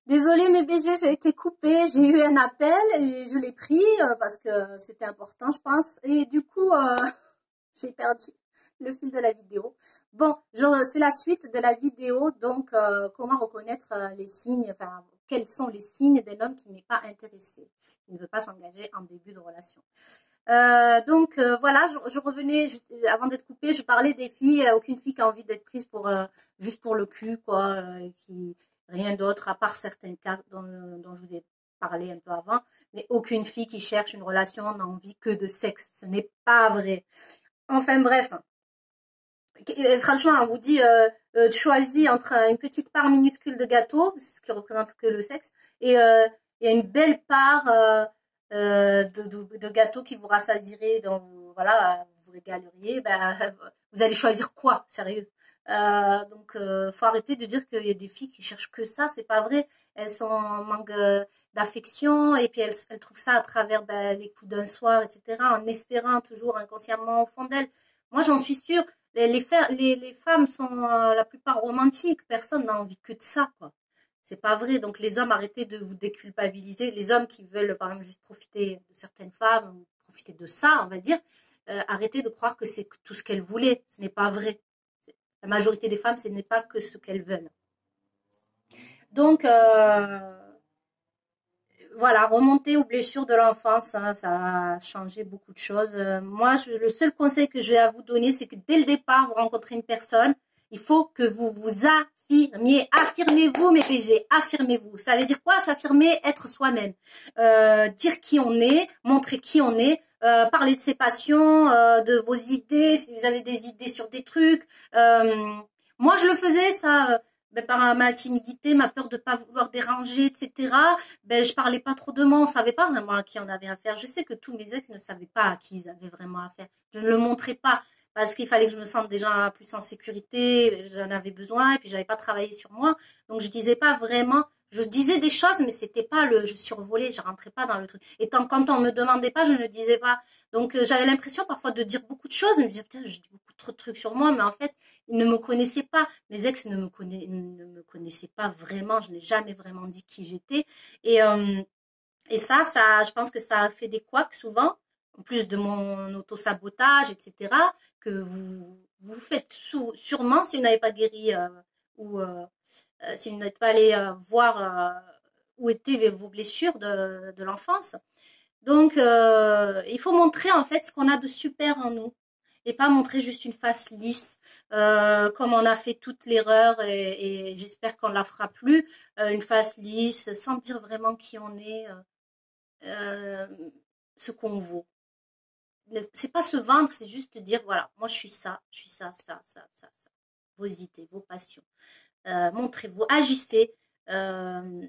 Désolée mes BG, j'ai été coupée, j'ai eu un appel et je l'ai pris parce que c'était important, je pense. Et du coup, j'ai perdu le fil de la vidéo. Bon, c'est la suite de la vidéo, donc comment reconnaître les signes, enfin, quels sont les signes d'un homme qui n'est pas intéressé, qui ne veut pas s'engager en début de relation. Voilà, je revenais, avant d'être coupée, je parlais des filles, aucune fille qui a envie d'être prise pour juste pour le cul, quoi, qui rien d'autre, à part certains cas dont je vous ai parlé un peu avant, mais aucune fille qui cherche une relation n'a envie que de sexe. Ce n'est pas vrai. Enfin bref, franchement, on vous dit choisis entre une petite part minuscule de gâteau, ce qui représente que le sexe, et une belle part de gâteau qui vous rassasierait, dont vous, voilà, vous régaleriez. Ben, vous allez choisir quoi, sérieux? Faut arrêter de dire qu'il y a des filles qui cherchent que ça, c'est pas vrai. Elles sont en manque d'affection et puis elles trouvent ça à travers les coups d'un soir, etc., en espérant toujours inconsciemment au fond d'elles. Moi, j'en suis sûre. Les femmes sont la plupart romantiques. Personne n'a envie que de ça, quoi. C'est pas vrai. Donc, les hommes, arrêtez de vous déculpabiliser. Les hommes qui veulent, par exemple, juste profiter de certaines femmes, ou profiter de ça, on va dire, arrêtez de croire que c'est tout ce qu'elles voulaient. Ce n'est pas vrai. La majorité des femmes, ce n'est pas que ce qu'elles veulent. Donc, voilà, remonter aux blessures de l'enfance, hein, ça a changé beaucoup de choses. Moi, le seul conseil que je vais à vous donner, c'est que dès le départ, vous rencontrez une personne, il faut que vous vous affirmiez. Affirmez-vous, mes PG, affirmez-vous. Ça veut dire quoi? S'affirmer, être soi-même. Dire qui on est, montrer qui on est, parler de ses passions, de vos idées, si vous avez des idées sur des trucs. Moi, je le faisais, ça... par ma timidité, ma peur de ne pas vouloir déranger, etc., je parlais pas trop de moi, on savait pas vraiment à qui on avait affaire. Je sais que tous mes ex ne savaient pas à qui ils avaient vraiment affaire. Je ne le montrais pas parce qu'il fallait que je me sente déjà plus en sécurité, j'en avais besoin et puis j'avais pas travaillé sur moi. Donc je disais pas vraiment, je disais des choses mais c'était pas je survolais, je rentrais pas dans le truc. Et quand on me demandait pas, je ne disais pas. Donc j'avais l'impression parfois de dire beaucoup de choses, mais je me disais putain, je dis beaucoup trop de trucs sur moi, mais en fait, ils ne me connaissaient pas. Mes ex ne me connaissaient pas vraiment. Je n'ai jamais vraiment dit qui j'étais. Et, euh, et ça, je pense que ça a fait des couacs souvent, en plus de mon auto-sabotage, etc., que vous faites sûrement si vous n'avez pas guéri ou si vous n'êtes pas allé voir où étaient vos blessures de l'enfance. Donc, il faut montrer en fait ce qu'on a de super en nous et pas montrer juste une face lisse, comme on a fait toute l'erreur et j'espère qu'on ne la fera plus, une face lisse, sans dire vraiment qui on est, euh, ce qu'on vaut. C'est pas se vendre, c'est juste dire voilà, moi je suis ça, ça, ça, ça, ça. Vos idées, vos passions. Montrez-vous, agissez. Euh,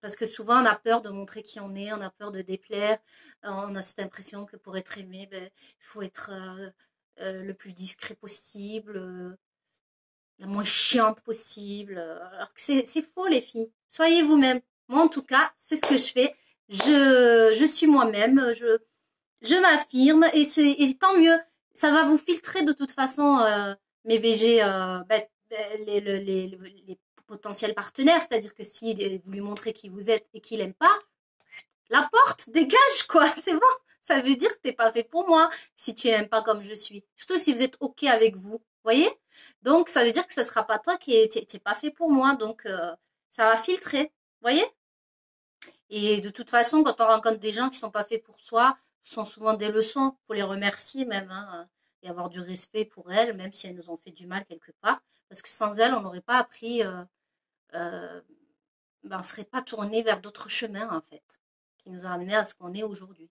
Parce que souvent, on a peur de montrer qui on est, on a peur de déplaire. On a cette impression que pour être aimé, il faut être le plus discret possible, la moins chiante possible. Alors que c'est faux, les filles. Soyez vous-même. Moi, en tout cas, c'est ce que je fais. Je suis moi-même, je m'affirme et tant mieux. Ça va vous filtrer de toute façon, mes BG, les potentiels partenaires. C'est-à-dire que si vous lui montrez qui vous êtes et qu'il n'aime pas, la porte, dégage, quoi. C'est bon. Ça veut dire que t'es pas fait pour moi si tu n'aimes pas comme je suis. Surtout si vous êtes OK avec vous. Voyez? Donc, ça veut dire que ce sera pas toi t'es pas fait pour moi. Donc, ça va filtrer. Voyez? Et de toute façon, quand on rencontre des gens qui sont pas faits pour soi, ce sont souvent des leçons. Faut les remercier même, hein, et avoir du respect pour elles, même si elles nous ont fait du mal quelque part. Parce que sans elles, on n'aurait pas appris, euh, on serait pas tourné vers d'autres chemins, en fait, qui nous ont amenés à ce qu'on est aujourd'hui.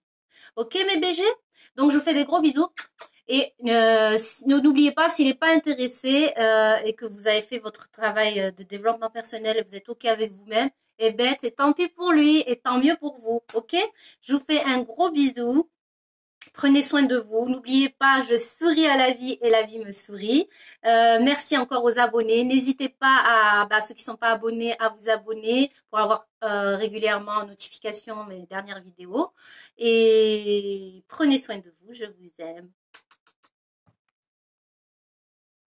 Ok, mes BG? Donc, je vous fais des gros bisous. Et n'oubliez pas, s'il n'est pas intéressé et que vous avez fait votre travail de développement personnel et vous êtes OK avec vous-même, eh ben, c'est tant pis pour lui et tant mieux pour vous. OK? Je vous fais un gros bisou. Prenez soin de vous. N'oubliez pas, je souris à la vie et la vie me sourit. Merci encore aux abonnés. N'hésitez pas ceux qui ne sont pas abonnés, à vous abonner pour avoir régulièrement en notification mes dernières vidéos. Et prenez soin de vous. Je vous aime.